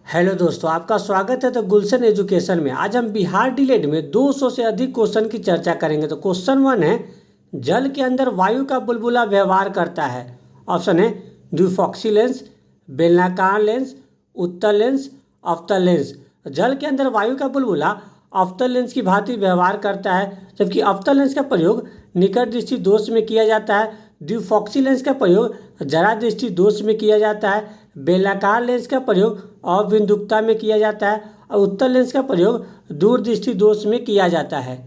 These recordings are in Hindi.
हेलो दोस्तों, आपका स्वागत है। तो गुलशन एजुकेशन में आज हम बिहार डीलेड में 200 से अधिक क्वेश्चन की चर्चा करेंगे। तो क्वेश्चन 1 है, जल के अंदर वायु का बुलबुला व्यवहार करता है। ऑप्शन है द्विफॉक्सी लेंस, बेलनाकार लेंस, उत्तल लेंस, अवतल लेंस। जल के अंदर वायु का बुलबुला अवतल लेंस की भांति व्यवहार करता है, जबकि अवतल लेंस का प्रयोग निकट दृष्टि दोष में किया जाता है। द्विफॉक्सी लेंस का प्रयोग जरा दृष्टि दोष में किया जाता है। बेलनाकार लेंस का प्रयोग अबिंदुकता में किया जाता है और उत्तल लेंस का प्रयोग दूरदृष्टि दोष में किया जाता है।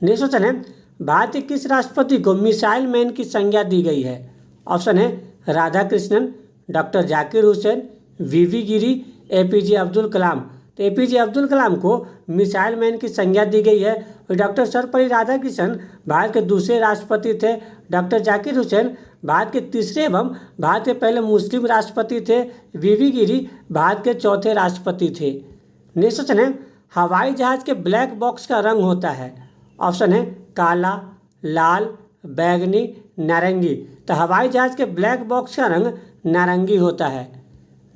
नेक्स्ट क्वेश्चन है, भारत के किस राष्ट्रपति को मिसाइल मैन की संज्ञा दी गई है? ऑप्शन है राधा कृष्णन, डॉक्टर जाकिर हुसैन, वीवी गिरी, एपीजे अब्दुल कलाम। तो एपीजे अब्दुल कलाम को मिसाइल मैन की संज्ञा दी गई है। और डॉक्टर सर्वपल्ली राधाकृष्णन भारत के दूसरे राष्ट्रपति थे। डॉक्टर जाकिर हुसैन भारत के तीसरे एवं भारत के पहले मुस्लिम राष्ट्रपति थे। वीवी गिरी भारत के चौथे राष्ट्रपति थे। नेक्स्ट क्वेश्चन है, हवाई जहाज के ब्लैक बॉक्स का रंग होता है? ऑप्शन है काला, लाल, बैंगनी, नारंगी। तो हवाई जहाज के ब्लैक बॉक्स का रंग नारंगी होता है।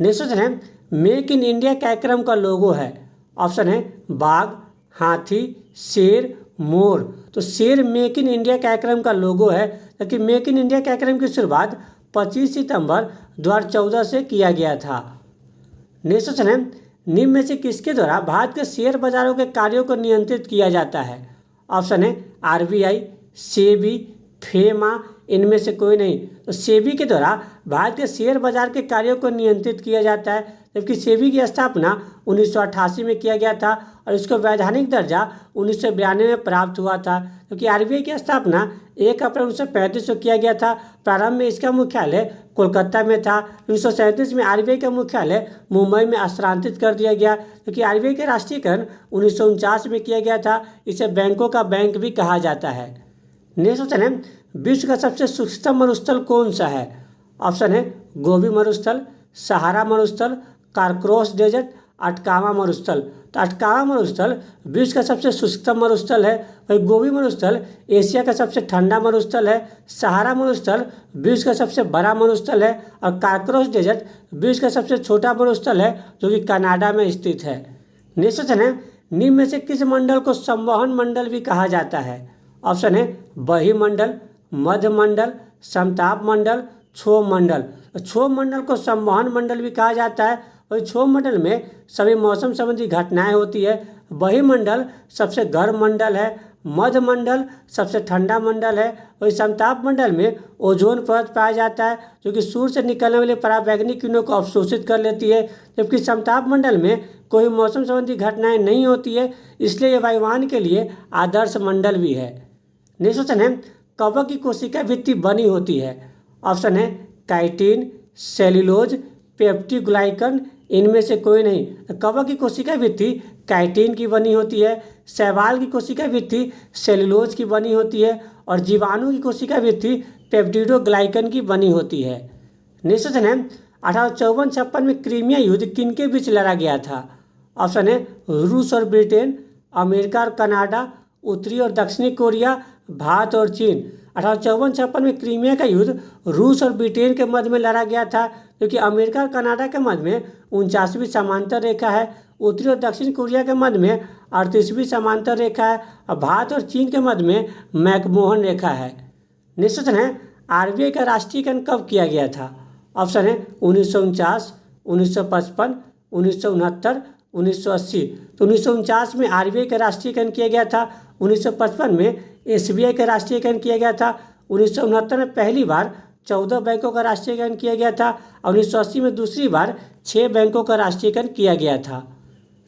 नेक्स्ट क्वेश्चन है, मेक इन इंडिया कार्यक्रम का लोगो है? ऑप्शन है बाघ, हाथी, शेर, मोर। तो शेर मेक इन इंडिया कार्यक्रम का लोगो है, जबकि मेक इन इंडिया कार्यक्रम की शुरुआत 25 सितंबर 2014 से किया गया था। नेक्स्ट क्वेश्चन है, निम्न में से किसके द्वारा भारत के शेयर बाजारों के कार्यों को नियंत्रित किया जाता है? ऑप्शन है आरबीआई, सेबी, फेमा, इनमें से कोई नहीं। तो सेबी के द्वारा भारत के शेयर बाजार के कार्यों को नियंत्रित किया जाता है, जबकि सेबी की स्थापना 1988 में किया गया था और इसको वैधानिक दर्जा 1992 में प्राप्त हुआ था। क्योंकि आरबीआई की स्थापना 1 अप्रैल 1935 को किया गया था। प्रारंभ में इसका मुख्यालय कोलकाता में था। 1937 में आरबीआई का मुख्यालय मुंबई में स्थानांतरित कर दिया गया, क्योंकि आरबीआई का राष्ट्रीयकरण 1949 में किया गया था। इसे बैंकों का बैंक भी कहा जाता है। नेक्स्ट क्वेश्चन है, विश्व का सबसे सूक्ष्म मरुस्थल कौन सा है? ऑप्शन है गोबी मरुस्थल, सहारा मरुस्थल, कारक्रोस डेजर्ट, अटकामा मरुस्थल। तो अटकामा मरुस्थल विश्व का सबसे सूक्ष्म मरुस्थल है। वही गोबी मरुस्थल एशिया का सबसे ठंडा मरुस्थल है। सहारा मरुस्थल विश्व का सबसे बड़ा मरुस्थल है और कारक्रोस डेजर्ट विश्व का सबसे छोटा मरुस्थल है, जो कि कनाडा में स्थित है। नेक्स्ट क्वेश्चन है, निम्न में से किस मंडल को संवहन मंडल भी कहा जाता है? ऑप्शन है बहिमंडल, मध्य मंडल, समताप मंडल, क्षोभ मंडल। क्षोभ मंडल को संवहन मंडल भी कहा जाता है। और क्षोभ मंडल में सभी मौसम संबंधी घटनाएं होती है। बहिमंडल सबसे गर्म मंडल है, मध्य मंडल सबसे ठंडा मंडल है। और समताप मंडल में ओजोन परत पाया जाता है, जो कि सूर्य से निकलने वाले पराबैंगनी किरणों को अवशोषित कर लेती है। जबकि समताप मंडल में कोई मौसम संबंधी घटनाएं नहीं होती है, इसलिए यह वायुयान के लिए आदर्श मंडल भी है। नेक्स्ट क्वेश्चन है, कवक की कोशिका भित्ति बनी होती है? ऑप्शन है काइटिन, सेल्यूलोज, पेप्टिग्लाइकन, इनमें से कोई नहीं। कवक की कोशिका भित्ति काइटिन की बनी होती है। शैवाल की कोशिका भित्ति सेल्यूलोज की बनी होती है और जीवाणु की कोशिका भित्ति पेप्टिडोग्लाइकन की बनी होती है। नेक्स्ट क्वेश्चन है, 1854-56 में क्रीमिया युद्ध किनके बीच लड़ा गया था? ऑप्शन है रूस और ब्रिटेन, अमेरिका और कनाडा, उत्तरी और दक्षिणी कोरिया, भारत और चीन। 1854-56 में क्रीमिया का युद्ध रूस और ब्रिटेन के मध्य में लड़ा गया था, क्योंकि अमेरिका और कनाडा के मध्य में 49वीं समांतर रेखा है। उत्तरी और दक्षिण कोरिया के मध्य में 38वीं समांतर रेखा है और भारत और चीन के मध्य में मैकमोहन रेखा है। नेक्स्ट क्वेश्चन है, आरबीआई का राष्ट्रीयकरण कब किया गया था? ऑप्शन है 1949, 1955, 1969, 1980। तो 1949 में आरबीआई का राष्ट्रीयकरण किया गया था। 1955 में एसबीआई का राष्ट्रीयकरण किया गया था। 1969 में पहली बार 14 बैंकों का राष्ट्रीयकरण किया गया था और 1980 में दूसरी बार 6 बैंकों का राष्ट्रीयकरण किया गया था।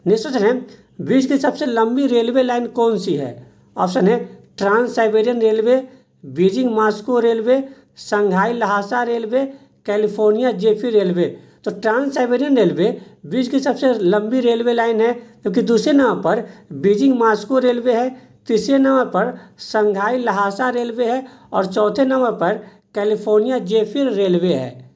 नेक्स्ट क्वेश्चन है, विश्व की सबसे लंबी रेलवे लाइन कौन सी है? ऑप्शन है Trans Siberian railway, Beijing Moscow railway, Shanghai Lhasa railway, California Zephyr railway. तो ट्रांस साइबेरियन रेलवे विश्व की सबसे लंबी रेलवे लाइन है, क्योंकि दूसरे नंबर पर बीजिंग मास्को रेलवे है, तीसरे नंबर पर शंघाई लहासा रेलवे है और चौथे नंबर पर कैलिफोर्निया जेफिर रेलवे है।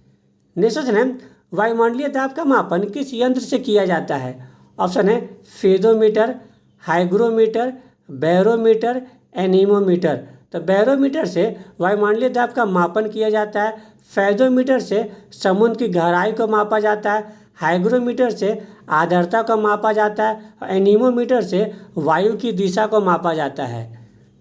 नेक्स्ट क्वेश्चन है, वायुमंडलीय दाब का मापन किस यंत्र से किया जाता है? ऑप्शन है फेदोमीटर, हाइग्रोमीटर, बैरोमीटर, एनीमोमीटर। तो बैरोमीटर से वायुमंडलीय दाब का मापन किया जाता है। फेदोमीटर से समुद्र की गहराई को मापा जाता है। हाइग्रोमीटर से आर्द्रता को मापा जाता है और एनीमोमीटर से वायु की दिशा को मापा जाता है।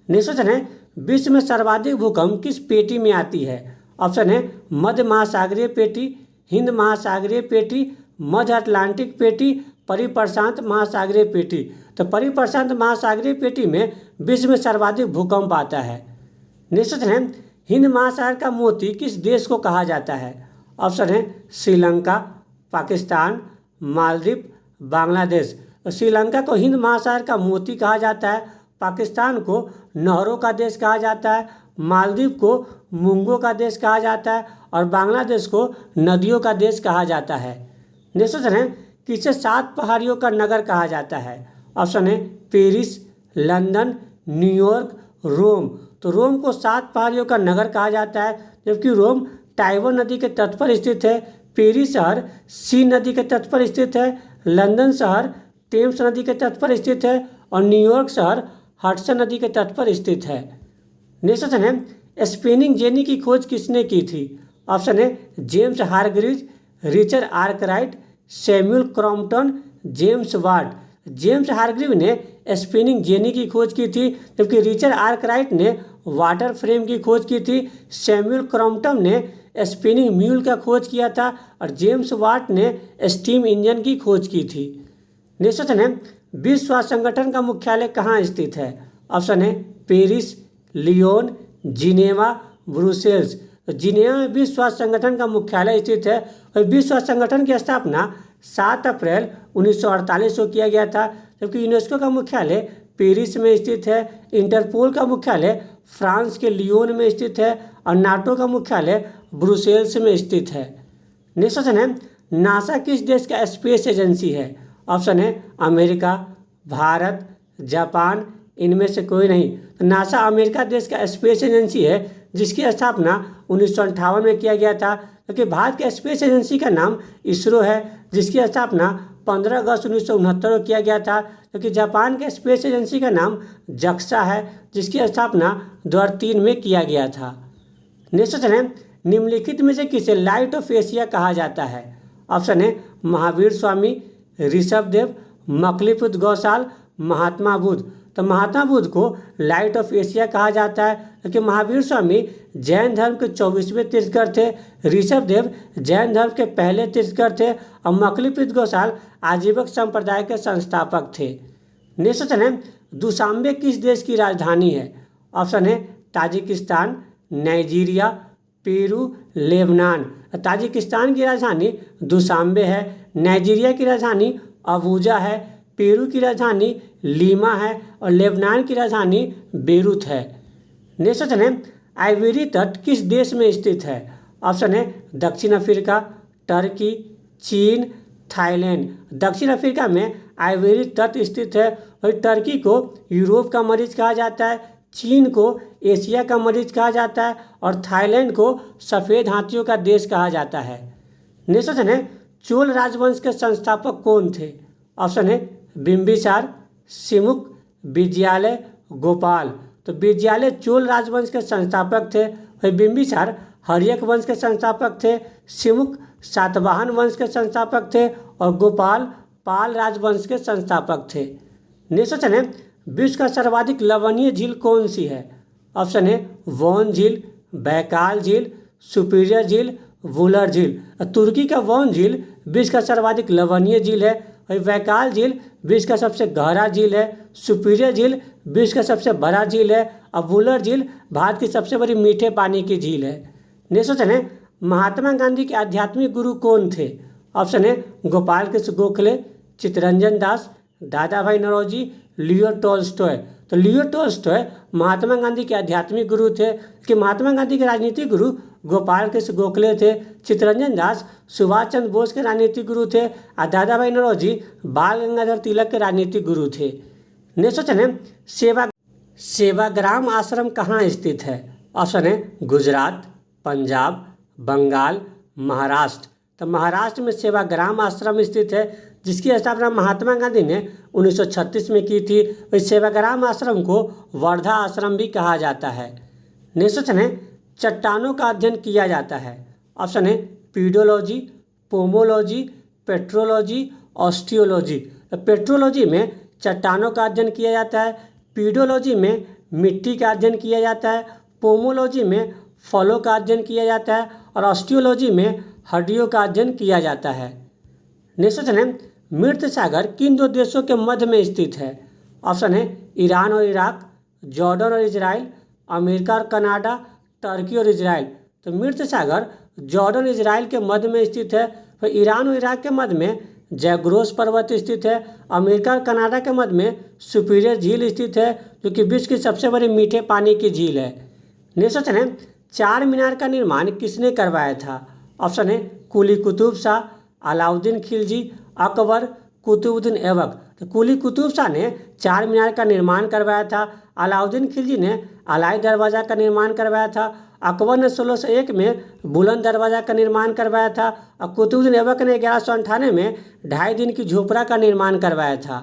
नेक्स्ट क्वेश्चन है, विश्व में सर्वाधिक भूकंप किस पेटी में आती है? ऑप्शन है मध्य महासागरीय पेटी, हिंद महासागरीय पेटी, मध्य अटलांटिक पेटी, परिप्रशांत महासागरीय पेटी। तो परिप्रशांत महासागरीय पेटी में विश्व में सर्वाधिक भूकंप आता है। नेक्स्ट क्वेश्चन है, हिंद महासागर का मोती किस देश को कहा जाता है? ऑप्शन है श्रीलंका, पाकिस्तान, मालदीव, बांग्लादेश। तो श्रीलंका को हिंद महासागर का मोती कहा जाता है, पाकिस्तान को नहरों का देश कहा जाता है, मालदीव को मूंगों का देश कहा जाता है और बांग्लादेश को नदियों का देश कहा जाता है। नेक्स्ट क्वेश्चन है, किसे 7 पहाड़ियों का नगर कहा जाता है? ऑप्शन है पेरिस, लंदन, न्यूयॉर्क, रोम। तो रोम को 7 पहाड़ियों का नगर कहा जाता है, जबकि रोम टाइबर नदी के तट पर स्थित है, पेरिस शहर सीन नदी के तट पर स्थित है, लंदन शहर टेम्स नदी के तट पर स्थित है और न्यूयॉर्क शहर हडसन नदी के तट पर स्थित है। नेक्स्ट क्वेश्चन है, स्पिनिंग जेनी की खोज किसने की थी? ऑप्शन है James Hargreaves, Richard Arkwright, Samuel Crompton, James Watt. James Hargreave ने स्पिनिंग जेनी की खोज की थी, जबकि रिचर्ड आर्कराइट ने वाटर फ्रेम की खोज की थी, सैमुअल क्रॉम्पटन ने स्पिनिंग म्यूल का खोज किया था और जेम्स वाट ने स्टीम इंजन की खोज की थी। नेक्स्ट क्वेश्चन है, विश्व स्वास्थ्य संगठन का मुख्यालय कहाँ स्थित है? ऑप्शन है पेरिस, लियोन, जिनेवा, ब्रुसेल्स। तो जिनेवा में विश्व स्वास्थ्य संगठन का मुख्यालय स्थित है और विश्व स्वास्थ्य संगठन की स्थापना 7 अप्रैल 1948 को किया गया था, जबकि यूनेस्को का मुख्यालय पेरिस में स्थित है, इंटरपोल का मुख्यालय फ्रांस के लियोन में स्थित है और नाटो का मुख्यालय ब्रुसेल्स में स्थित है। नेक्स्ट क्वेश्चन है, नासा किस देश का स्पेस एजेंसी है? ऑप्शन है अमेरिका, भारत, जापान, इनमें से कोई नहीं। तो नासा अमेरिका देश का स्पेस एजेंसी है, जिसकी स्थापना 1958 में किया गया था, क्योंकि भारत के स्पेस एजेंसी का नाम इसरो है, जिसकी स्थापना 15 अगस्त 1969 को किया गया था, क्योंकि जापान के स्पेस एजेंसी का नाम जक्सा है, जिसकी स्थापना 2003 में किया गया था। नेक्स्ट क्वेश्चन है, निम्नलिखित में से किसे लाइट ऑफ एशिया कहा जाता है? ऑप्शन है महावीर स्वामी, ऋषभदेव, मकलीपुत्र गौसाल, महात्मा बुद्ध। तो महात्मा बुद्ध को लाइट ऑफ एशिया कहा जाता है, क्योंकि महावीर स्वामी जैन धर्म के 24वें तीर्थंकर थे, ऋषभदेव जैन धर्म के पहले तीर्थंकर थे और मकलीपुत्र गौसाल आजीवक संप्रदाय के संस्थापक थे। नेक्स्ट क्वेश्चन है, दुशांबे किस देश की राजधानी है? ऑप्शन है Tajikistan, Nigeria, Peru, Lebanon. Tajikistan की राजधानी दुशांबे है, नाइजीरिया की राजधानी अबूजा है, पेरू की राजधानी लीमा है और लेबनान की राजधानी बेरूत है। नेक्स्ट क्वेश्चन है, आइवरी तट किस देश में स्थित है? ऑप्शन है दक्षिण अफ्रीका, टर्की, चीन, थाईलैंड। दक्षिण अफ्रीका में आइवरी तट स्थित है और टर्की को यूरोप का मरीज कहा जाता है, चीन को एशिया का मरीज कहा जाता है और थाईलैंड को सफ़ेद हाथियों का देश कहा जाता है। नेक्स्ट क्वेश्चन है, चोल राजवंश के संस्थापक कौन थे? ऑप्शन है बिंबिसार, सिमुक, विजयालय, गोपाल। तो विजयालय चोल राजवंश के संस्थापक थे और बिंबिसार हर्यक वंश के संस्थापक थे, सिमुक सातवाहन वंश के संस्थापक थे और गोपाल पाल राजवंश के संस्थापक थे। नेक्स्ट क्वेश्चन है, विश्व का सर्वाधिक लवणीय झील कौन सी है? ऑप्शन है वॉन झील, बैकाल झील, सुपीरियर झील, वुलर झील। तुर्की का वॉन झील विश्व का सर्वाधिक लवणीय झील है और बैकाल झील विश्व का सबसे गहरा झील है, सुपीरियर झील विश्व का सबसे बड़ा झील है और वुलर झील भारत की सबसे बड़ी मीठे पानी की झील है। नेक्स्ट क्वेश्चन है, महात्मा गांधी के आध्यात्मिक गुरु कौन थे? ऑप्शन है गोपाल कृष्ण गोखले, चित्तरंजन दास, दादा भाई नौरोजी, लियो टॉल्स्टॉय। तो लियो टॉल्स्टॉय महात्मा गांधी के आध्यात्मिक गुरु थे, कि महात्मा गांधी के राजनीतिक गुरु गोपाल कृष्ण गोखले थे, चित्तरंजन दास सुभाष चंद्र बोस के राजनीतिक गुरु थे और दादा भाई नौरोजी बाल गंगाधर तिलक के राजनीतिक गुरु थे। नेक्स्ट क्वेश्चन है, सेवाग्राम आश्रम कहाँ स्थित है? ऑप्शन है गुजरात, पंजाब, बंगाल, महाराष्ट्र। तो महाराष्ट्र में सेवाग्राम आश्रम स्थित है, जिसकी स्थापना महात्मा गांधी ने 1936 में की थी। इस सेवाग्राम आश्रम को वर्धा आश्रम भी कहा जाता है। नेक्स्ट क्वेश्चन है, चट्टानों का अध्ययन किया जाता है। ऑप्शन है पीडोलॉजी, पोमोलॉजी, पेट्रोलॉजी, ऑस्टियोलॉजी। तो पेट्रोलॉजी में चट्टानों का अध्ययन किया जाता है, पीडोलॉजी में मिट्टी का अध्ययन किया जाता है, पोमोलॉजी में फलों का अध्ययन किया जाता है और ऑस्टियोलॉजी में हड्डियों का अध्ययन किया जाता है। नेक्स्ट क्वेश्चन है, मृत सागर किन दो देशों के मध्य में स्थित है? ऑप्शन है ईरान और इराक, जॉर्डन और इजराइल, अमेरिका और कनाडा, टर्की और इजराइल। तो मृत सागर जॉर्डन और इजराइल के मध्य में स्थित है। तो ईरान और इराक के मध्य में जैग्रोस पर्वत स्थित है। अमेरिका और कनाडा के मध्य में सुपीरियर झील स्थित है, जो कि विश्व की सबसे बड़ी मीठे पानी की झील है। नेक्स्ट क्वेश्चन है, चार मीनार का निर्माण किसने करवाया था? ऑप्शन है कुली कुतुब शाह, अलाउद्दीन खिलजी, अकबर, कुतुबुद्दीन ऐबक। तो कुली कुतुब शाह ने चार मीनार का निर्माण करवाया था, अलाउद्दीन खिलजी ने अलाई दरवाज़ा का निर्माण करवाया था, अकबर ने 1601 में बुलंद दरवाज़ा का निर्माण करवाया था और कुतुबुद्दीन ऐबक ने 1198 में 2.5 दिन की झोपड़ा का निर्माण करवाया था।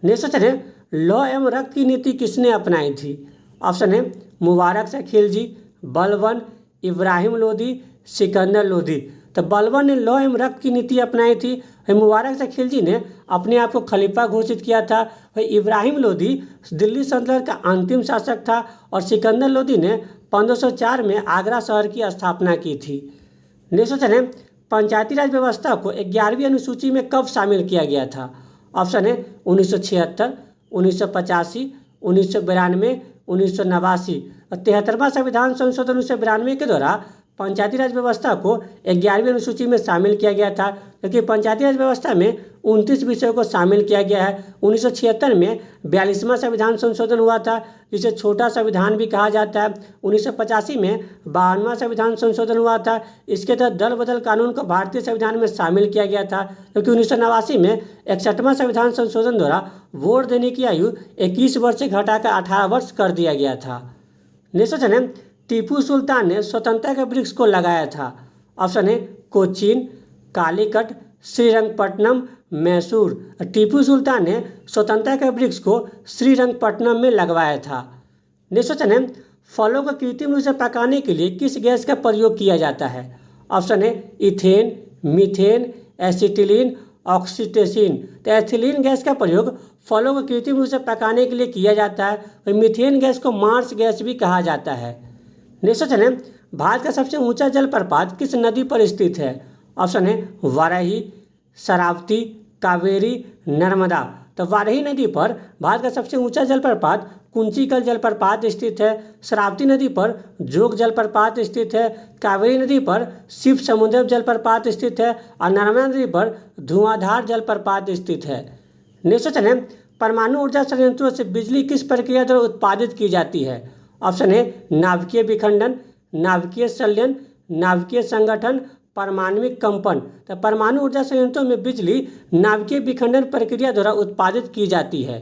नेक्स्ट क्वेश्चन है, लौ एवं रक्त की नीति किसने अपनाई थी? ऑप्शन है मुबारक शाह खिलजी, बलबन, इब्राहिम लोदी, सिकंदर लोदी। तो बलबन ने लौ एवं रक्त की नीति अपनाई थी। मुबारक शाह खिलजी ने अपने आप को खलीफा घोषित किया था। इब्राहिम लोदी दिल्ली सल्तनत का अंतिम शासक था और सिकंदर लोदी ने 1504 में आगरा शहर की स्थापना की थी। नेक्स्ट क्वेश्चन है, पंचायती राज व्यवस्था को 11वीं अनुसूची में कब शामिल किया गया था? ऑप्शन है 1976, 1985, 1992, 1989। 73वां संविधान संशोधन 1992 के द्वारा पंचायती राज व्यवस्था को 11वीं अनुसूची में शामिल किया गया था, क्योंकि पंचायती राज व्यवस्था में 29 विषयों को शामिल किया गया है। 1976 में 42वां संविधान संशोधन हुआ था, जिसे छोटा संविधान भी कहा जाता है। 1985 में 52वां संविधान संशोधन हुआ था। इसके तहत दल बदल कानून को भारतीय संविधान में शामिल किया गया था, क्योंकि 1989 में 61वां संविधान संशोधन द्वारा वोट देने की आयु 21 वर्ष से घटाकर 18 वर्ष कर दिया गया था। नेक्स्ट क्वेश्चन है, टीपू सुल्तान ने स्वतंत्रता के वृक्ष को लगाया था? ऑप्शन है कोचीन, कालीकट, श्रीरंगपट्टनम, मैसूर। टीपू सुल्तान ने स्वतंत्रता के वृक्ष को श्रीरंगपट्टनम में लगवाया था। नेक्स्ट क्वेश्चन है, फलों को कृत्रिम रूप से पकाने के लिए किस गैस का प्रयोग किया जाता है? ऑप्शन है इथेन, मीथेन, एसिटिलीन, ऑक्सीटोसिन। तो एथिलीन गैस का प्रयोग फलों को कृत्रिम रूप से पकाने के लिए किया जाता है और मीथेन गैस को मार्स गैस भी कहा जाता है। नेक्स्ट क्वेश्चन है, भारत का सबसे ऊंचा जलप्रपात किस नदी पर स्थित है? ऑप्शन है वाराही, शरावती, कावेरी, नर्मदा। तो वाराही नदी पर भारत का सबसे ऊंचा जलप्रपात कुंचिकल जलप्रपात स्थित है। शरावती नदी पर जोग जलप्रपात स्थित है। कावेरी नदी पर शिव समुद्र जलप्रपात स्थित है और नर्मदा नदी पर धुआंधार जलप्रपात स्थित है। नेक्स्ट क्वेश्चन है, परमाणु ऊर्जा संयंत्रों से बिजली किस प्रक्रिया द्वारा उत्पादित की जाती है? ऑप्शन है नाभिकीय विखंडन, नाभिकीय संलयन, नाभिकीय संगठन, परमाणविक कंपन। तो परमाणु ऊर्जा संयंत्रों में बिजली नाभिकीय विखंडन प्रक्रिया द्वारा उत्पादित की जाती है।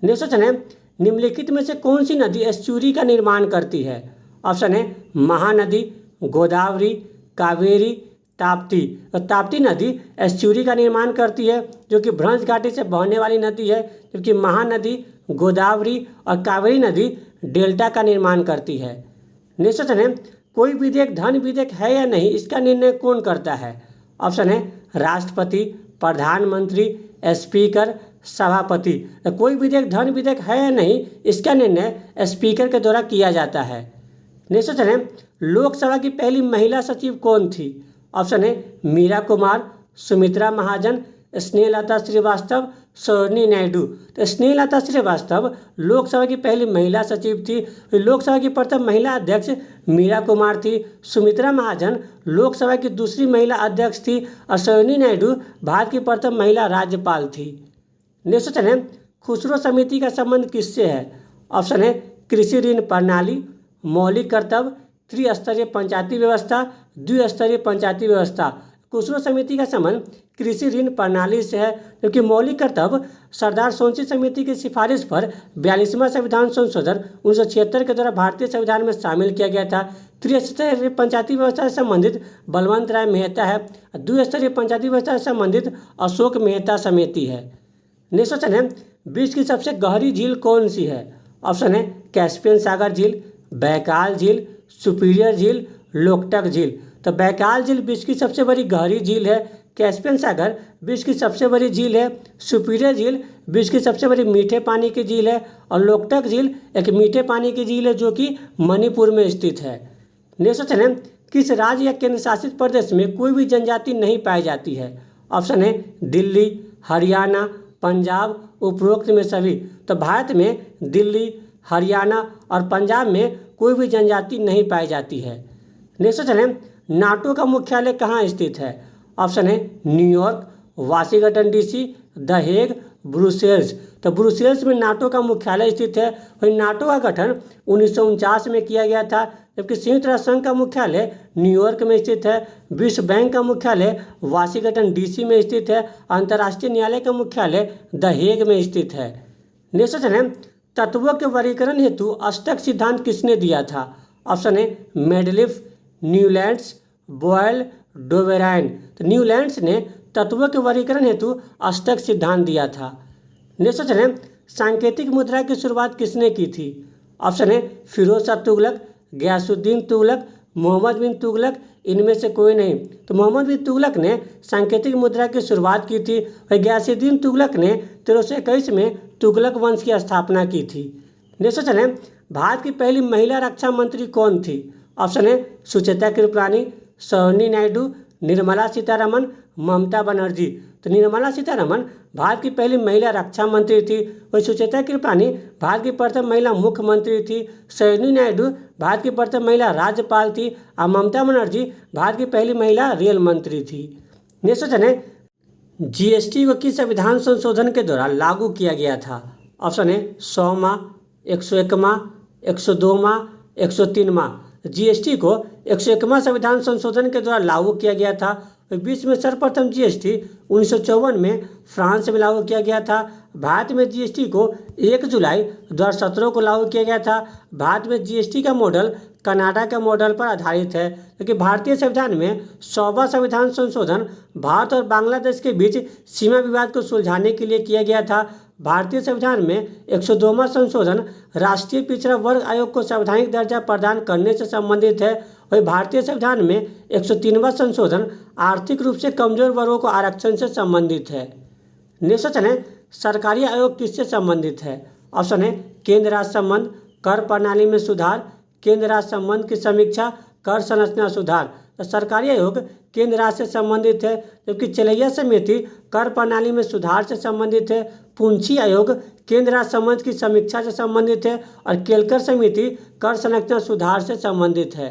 नेक्स्ट क्वेश्चन है, निम्नलिखित में से कौन सी नदी एस्चुरी का निर्माण करती है? ऑप्शन है महानदी, गोदावरी, कावेरी, ताप्ती। तो ताप्ती नदी एस्चुरी का निर्माण करती है, जो कि भ्रंश घाटी से बहने वाली नदी है, जबकि महानदी, गोदावरी और कावेरी नदी डेल्टा का निर्माण करती है। नेक्स्ट क्वेश्चन है, कोई विधेयक धन विधेयक है या नहीं, इसका निर्णय कौन करता है? ऑप्शन है राष्ट्रपति, प्रधानमंत्री, स्पीकर, सभापति। तो कोई विधेयक धन विधेयक है या नहीं, इसका निर्णय स्पीकर के द्वारा किया जाता है। नेक्स्ट क्वेश्चन है, लोकसभा की पहली महिला सचिव कौन थी? ऑप्शन है मीरा कुमार, सुमित्रा महाजन, स्नेहलता श्रीवास्तव, सरोजिनी नायडू। तो स्नेहलता श्रीवास्तव लोकसभा की पहली महिला सचिव थी। लोकसभा की प्रथम महिला अध्यक्ष मीरा कुमार थी। सुमित्रा महाजन लोकसभा की दूसरी महिला अध्यक्ष थी और सरोजिनी नायडू भारत की प्रथम महिला राज्यपाल थी। नेक्स्ट क्वेश्चन है, खुसरो समिति का संबंध किससे है? ऑप्शन है कृषि ऋण प्रणाली, मौलिक कर्तव्य, त्रिस्तरीय पंचायती व्यवस्था, द्विस्तरीय पंचायती व्यवस्था। खुसरो समिति का संबंध कृषि ऋण प्रणाली से है, क्योंकि मौलिक कर्तव्य सरदार सोनसी समिति की सिफारिश पर 42वां संविधान संशोधन 1976 के द्वारा भारतीय संविधान में शामिल किया गया था। त्रिस्तरीय पंचायती व्यवस्था से संबंधित बलवंत राय मेहता है। द्विस्तरीय पंचायती व्यवस्था से संबंधित अशोक मेहता समिति है। नेक्स्ट क्वेश्चन है, विश्व की सबसे गहरी झील कौन सी है? ऑप्शन है कैस्पियन सागर झील, बैकाल झील, सुपीरियर झील, लोकटक झील। तो बैकाल झील विश्व की सबसे बड़ी गहरी झील है। कैस्पियन सागर विश्व की सबसे बड़ी झील है। सुपीरियर झील विश्व की सबसे बड़ी मीठे पानी की झील है। और लोकटक झील एक मीठे पानी की झील है जो कि मणिपुर में स्थित है। नेक्स्ट क्वेश्चन है, किस राज्य या केंद्र शासित प्रदेश में कोई भी जनजाति नहीं पाई जाती है? ऑप्शन है दिल्ली, हरियाणा, पंजाब, उपरोक्त में सभी। तो भारत में दिल्ली, हरियाणा और पंजाब में कोई भी जनजाति नहीं पाई जाती है। नेक्स्ट क्वेश्चन है, नाटो का मुख्यालय कहाँ स्थित है? ऑप्शन है New York, Washington DC, the Hague, Brussels. तो ब्रुसेल्स में नाटो का मुख्यालय स्थित है। वही नाटो का गठन 1949 में किया गया था, जबकि संयुक्त राष्ट्र संघ का मुख्यालय न्यूयॉर्क में स्थित है। विश्व बैंक का मुख्यालय वाशिंगटन डीसी में स्थित है। अंतर्राष्ट्रीय न्यायालय का मुख्यालय द हेग में स्थित है। नेक्स्ट क्वेश्चन है, तत्वों के वर्गीकरण हेतु अष्टक सिद्धांत किसने दिया था? ऑप्शन है मेडलिफ, न्यूलैंड्स, बॉयल, डोवेराइन। तो न्यूलैंड्स ने तत्वों के वर्गीकरण हेतु अष्टक सिद्धांत दिया था। नेक्स्ट क्वेश्चन है, सांकेतिक मुद्रा की शुरुआत किसने की थी? ऑप्शन है फिरोज शाह तुगलक, गयासुद्दीन तुगलक, मोहम्मद बिन तुगलक, इनमें से कोई नहीं। तो मोहम्मद बिन तुगलक ने सांकेतिक मुद्रा की शुरुआत की थी। और गयासुद्दीन तुगलक ने 1321 में तुगलक वंश की स्थापना की थी। नेक्स्ट क्वेश्चन है, भारत की पहली महिला रक्षा मंत्री कौन थी? ऑप्शन है सुचेता कृपलानी, सरोजिनी नायडू, निर्मला सीतारमन, ममता बनर्जी। तो निर्मला सीतारमन भारत की पहली महिला रक्षा मंत्री थी। वही सुचेता कृपलानी भारत की प्रथम महिला मुख्यमंत्री थी। सरोजिनी नायडू भारत की प्रथम महिला राज्यपाल थी। और ममता बनर्जी भारत की पहली महिला रेल मंत्री थी। नेक्स्ट क्वेश्चन है, जीएसटी को किस संविधान संशोधन के दौरान लागू किया गया था? ऑप्शन है 100वां, 101वां, 102वां, 103वां। जीएसटी को 101वां संविधान संशोधन के द्वारा लागू किया गया था। विश्व में सर्वप्रथम जीएसटी 1954 में फ्रांस में लागू किया गया था। भारत में जीएसटी को 1 जुलाई 2017 को लागू किया गया था। भारत में जीएसटी का मॉडल कनाडा के मॉडल पर आधारित है, क्योंकि भारतीय संविधान में 100वां संविधान संशोधन भारत और बांग्लादेश के बीच सीमा विवाद को सुलझाने के लिए किया गया था। भारतीय संविधान में 102वां संशोधन राष्ट्रीय पिछड़ा वर्ग आयोग को संवैधानिक दर्जा प्रदान करने से संबंधित है। वही भारतीय संविधान में 103वां संशोधन आर्थिक रूप से कमजोर वर्गों को आरक्षण से संबंधित है। नेक्स्ट क्वेश्चन है, सरकारी आयोग किससे संबंधित है? ऑप्शन है केंद्र राज्य संबंध, कर प्रणाली में सुधार, केंद्र राज्य संबंध की समीक्षा, कर संरचना सुधार। तो सरकारी आयोग केंद्र राज्य से संबंधित है, जबकि चलैया समिति कर प्रणाली में सुधार से संबंधित है। पूंछी आयोग केंद्र राज्य संबंध की समीक्षा से संबंधित है। और केलकर समिति कर संरचना सुधार से संबंधित है।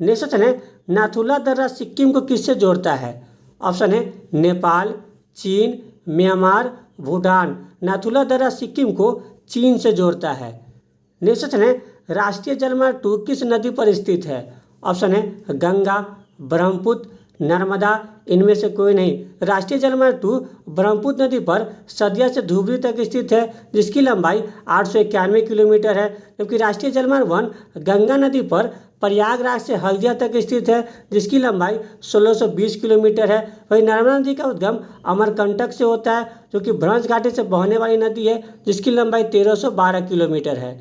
नेक्स्ट क्वेश्चन है, नाथुला दर्रा सिक्किम को किससे जोड़ता है? ऑप्शन है नेपाल, चीन, म्यांमार, भूटान। नाथुला दर्रा सिक्किम को चीन से जोड़ता है। नेक्स्ट क्वेश्चन है, राष्ट्रीय जलमार्ग 2 किस नदी पर स्थित है? ऑप्शन है गंगा, ब्रह्मपुत्र, नर्मदा, इनमें से कोई नहीं। राष्ट्रीय जलमार्ग 2 ब्रह्मपुत्र नदी पर सदिया से धुबरी तक स्थित है, जिसकी लंबाई 891 किलोमीटर है। जबकि राष्ट्रीय जलमार्ग 1 गंगा नदी पर प्रयागराज से हल्दिया तक स्थित है, जिसकी लंबाई 1620 किलोमीटर है। वही नर्मदा नदी का उद्गम अमरकंटक से होता है, जो कि भ्रंश घाटी से बहने वाली नदी है, जिसकी लंबाई 1312 किलोमीटर है।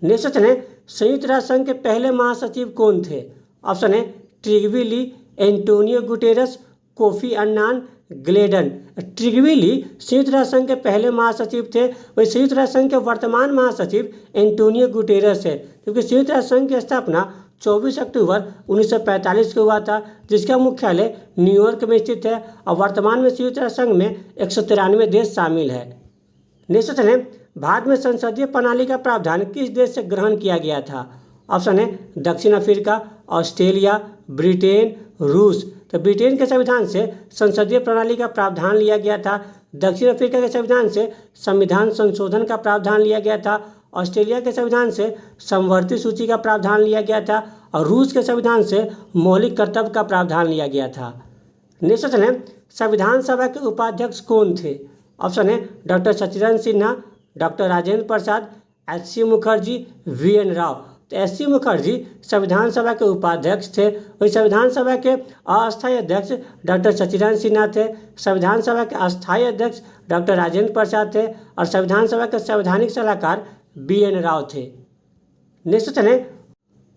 नेक्स्ट क्वेश्चन है, संयुक्त राष्ट्र संघ के पहले महासचिव कौन थे? ऑप्शन है ट्रिगवी ली, एंटोनियो गुटेरस, कोफी अन्नान, ग्लेडन। ट्रिगवी ली संयुक्त राष्ट्र संघ के पहले महासचिव थे। वही संयुक्त राष्ट्र संघ के वर्तमान महासचिव एंटोनियो गुटेरस है, क्योंकि संयुक्त राष्ट्र संघ की स्थापना 24 अक्टूबर 1945 को हुआ था, जिसका मुख्यालय न्यूयॉर्क में स्थित है। और वर्तमान में संयुक्त राष्ट्र संघ में 193 देश शामिल है। नेक्स्ट क्वेश्चन है, भारत में संसदीय प्रणाली का प्रावधान किस देश से ग्रहण किया गया था? ऑप्शन है दक्षिण अफ्रीका, ऑस्ट्रेलिया, ब्रिटेन, रूस। तो ब्रिटेन के संविधान से संसदीय प्रणाली का प्रावधान लिया गया था। दक्षिण अफ्रीका के संविधान से संविधान संशोधन का प्रावधान लिया गया था। ऑस्ट्रेलिया के संविधान से समवर्ती सूची का प्रावधान लिया गया था। और रूस के संविधान से मौलिक कर्तव्य का प्रावधान लिया गया था। नेक्स्ट क्वेश्चन है, संविधान सभा के उपाध्यक्ष कौन थे? ऑप्शन है doctor Sachidanand Sinha, doctor Rajendra Prasad, एच.सी. Mukherjee, VN. Rao. तो एच.सी. मुखर्जी संविधान सभा के उपाध्यक्ष थे। वही संविधान सभा के अस्थायी अध्यक्ष डॉक्टर सचिदानंद सिन्हा थे। संविधान सभा के अस्थायी अध्यक्ष डॉक्टर राजेंद्र प्रसाद थे। और संविधान सभा के संवैधानिक सलाहकार वी.एन. राव थे। नेक्स्ट क्वेश्चन है,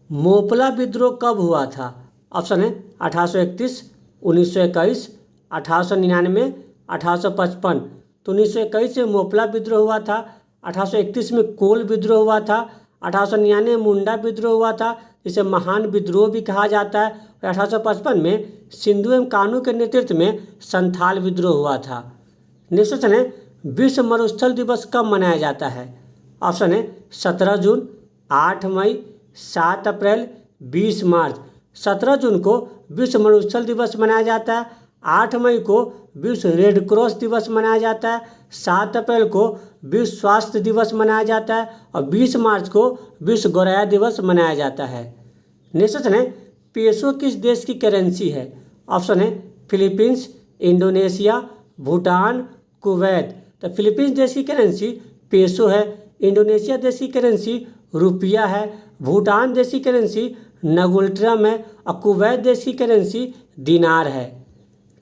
मोपला विद्रोह कब हुआ था? ऑप्शन है 1831, 1921, 1899 1855। तो 1921 में मोपला विद्रोह हुआ था। 1831 में कोल विद्रोह हुआ था। 1899 में मुंडा विद्रोह हुआ था, जिसे महान विद्रोह भी कहा जाता है। और 1855 में सिंधु एवं कान्हू के नेतृत्व में संथाल विद्रोह हुआ था। नेक्स्ट क्वेश्चन है, विश्व मरुस्थल दिवस कब मनाया जाता है? ऑप्शन है 17 जून, 8 मई, 7 अप्रैल, 20 मार्च। 17 जून को विश्व मरुस्थल दिवस मनाया जाता है। 8 मई को विश्व रेड क्रॉस दिवस मनाया जाता है। 7 अप्रैल को विश्व स्वास्थ्य दिवस मनाया जाता है और 20 मार्च को विश्व गौरैया दिवस मनाया जाता है। नेक्स्ट क्वेश्चन है, पेसो किस देश की करेंसी है? ऑप्शन है फिलीपींस, इंडोनेशिया, भूटान, कुवैत। तो फिलीपींस देश की करेंसी पेसो है। इंडोनेशिया देश की करेंसी रुपया है। भूटान देश की करेंसी नगुल्ट्रम है और कुवैत देश की करेंसी दिनार है।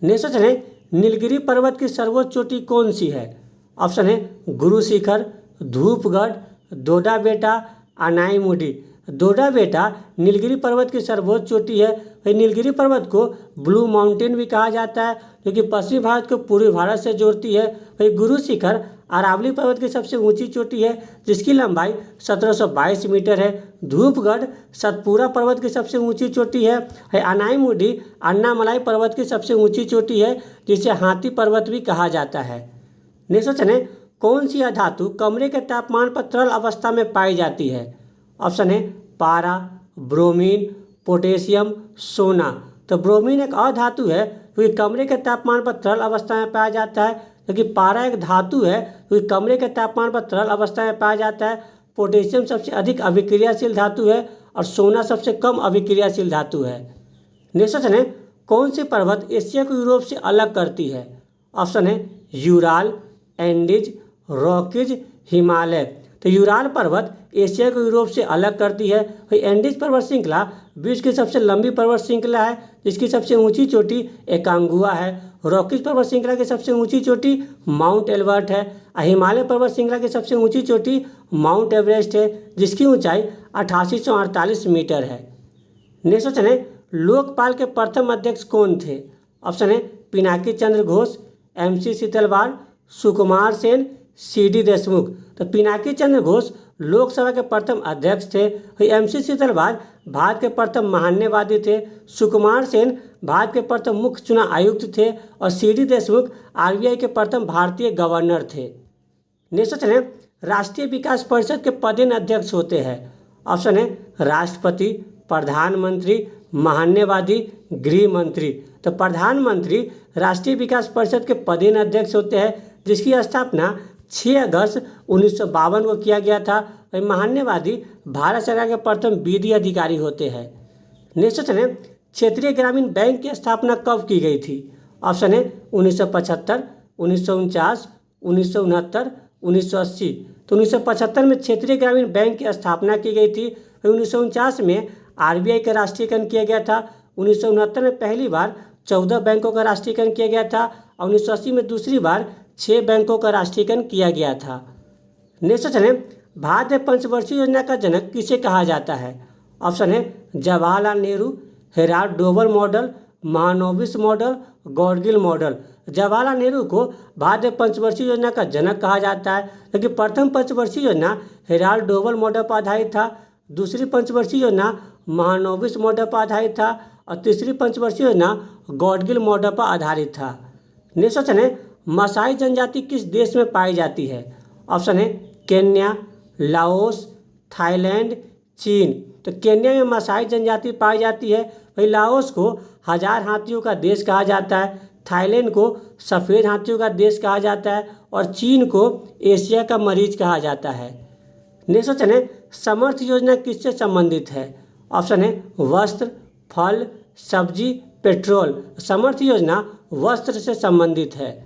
नेक्स्ट क्वेश्चन है, नीलगिरी पर्वत की सर्वोच्च चोटी कौन सी है? ऑप्शन है गुरु शिखर, धूपगढ़, डोडा बेटा, अनाईमुडी। डोडा बेटा नीलगिरी पर्वत की सर्वोच्च चोटी है। वही नीलगिरी पर्वत को ब्लू माउंटेन भी कहा जाता है, जो कि पश्चिमी भारत को पूर्वी भारत से जोड़ती है। वही गुरु शिखर अरावली पर्वत की सबसे ऊंची चोटी है, जिसकी लंबाई 1722 मीटर है। धूपगढ़ सतपुरा पर्वत की सबसे ऊंची चोटी है। अनाईमुडी अन्नामलाई पर्वत की सबसे ऊंची चोटी है, जिसे हाथी पर्वत भी कहा जाता है। नेक्स्ट क्वेश्चन है, कौन सी अधातु कमरे के तापमान पर तरल अवस्था में पाई जाती है? ऑप्शन है पारा, ब्रोमीन, पोटेशियम, सोना। तो ब्रोमीन एक अधातु है, जो कि कमरे के तापमान पर तरल अवस्था में पाया जाता है। क्योंकि पारा एक धातु है, जो कि कमरे के तापमान पर तरल अवस्था में पाया जाता है। पोटेशियम सबसे अधिक अभिक्रियाशील धातु है और सोना सबसे कम अभिक्रियाशील धातु है। नेक्स्ट क्वेश्चन है, कौन सी पर्वत एशिया को यूरोप से अलग करती है? ऑप्शन है यूराल, एंडीज, रॉकीज, हिमालय। तो यूराल पर्वत एशिया को यूरोप से अलग करती है। वही एंडीज पर्वत श्रृंखला विश्व की सबसे लंबी पर्वत श्रृंखला है, जिसकी सबसे ऊंची चोटी एकांगुआ है। रॉकीज पर्वत श्रृंखला की सबसे ऊंची चोटी माउंट एल्बर्ट है। हिमालय पर्वत श्रृंखला की सबसे ऊंची चोटी माउंट एवरेस्ट है, जिसकी ऊंचाई 8848 मीटर है। नेक्स्ट क्वेश्चन है, लोकपाल के प्रथम अध्यक्ष कौन थे? ऑप्शन है पिनाकी चंद्र घोष, MC शीतलवाड़, सुकुमार सेन, CD देशमुख। तो पिनाकी चंद्र घोष लोकसभा के प्रथम अध्यक्ष थे। MC शीतलवाड़ भारत के प्रथम महान्यवादी थे। सुकुमार सेन भारत के प्रथम मुख्य चुनाव आयुक्त थे और CD देशमुख RBI के प्रथम भारतीय गवर्नर थे। नेक्स्ट क्वेश्चन है, राष्ट्रीय विकास परिषद के पदेन अध्यक्ष होते हैं? ऑप्शन है राष्ट्रपति, प्रधानमंत्री, महान्यवादी, गृह मंत्री। तो प्रधानमंत्री राष्ट्रीय विकास परिषद के पदेन अध्यक्ष होते हैं, जिसकी स्थापना 6 अगस्त 1952 को किया गया था। वही महान्यवादी भारत सरकार के प्रथम विधि अधिकारी होते हैं। नेक्स्ट क्वेश्चन है, क्षेत्रीय ग्रामीण बैंक की स्थापना कब की गई थी? ऑप्शन है 1975, 1949, 1969, 1980। तो 1975 में क्षेत्रीय ग्रामीण बैंक की स्थापना की गई थी। 1949 में RBI का राष्ट्रीयकरण किया गया था। 1969 में पहली बार 14 बैंकों का राष्ट्रीयकरण किया गया था और 1980 में दूसरी बार 6 बैंकों का राष्ट्रीयकरण किया गया था। नेक्स्ट क्वेश्चन है, भारत में पंचवर्षीय योजना का जनक किसे कहा जाता है? ऑप्शन है Jawaharlal Nehru, Harrod Domar model, Mahalanobis model, Gadgil model. Jawaharlal Nehru को भारत में पंचवर्षीय योजना का जनक कहा जाता है, क्योंकि प्रथम पंचवर्षीय योजना हेराल्ड डोवर मॉडल पर आधारित था। दूसरी पंचवर्षीय योजना महानोबिस मॉडल पर आधारित था और तीसरी पंचवर्षीय योजना गॉडगिल मॉडल पर आधारित था। नेक्स्ट क्वेश्चन है, मसाई जनजाति किस देश में पाई जाती है? ऑप्शन है केन्या, लाओस, थाईलैंड, चीन। तो केन्या में मसाई जनजाति पाई जाती है। वही लाओस को 1000 हाथियों का देश कहा जाता है, थाईलैंड को सफ़ेद हाथियों का देश कहा जाता है और चीन को एशिया का मरीज कहा जाता है। नेक्स्ट क्वेश्चन है, समर्थ योजना किससे संबंधित है? ऑप्शन है वस्त्र, फल, सब्जी, पेट्रोल। समर्थ योजना वस्त्र से संबंधित है।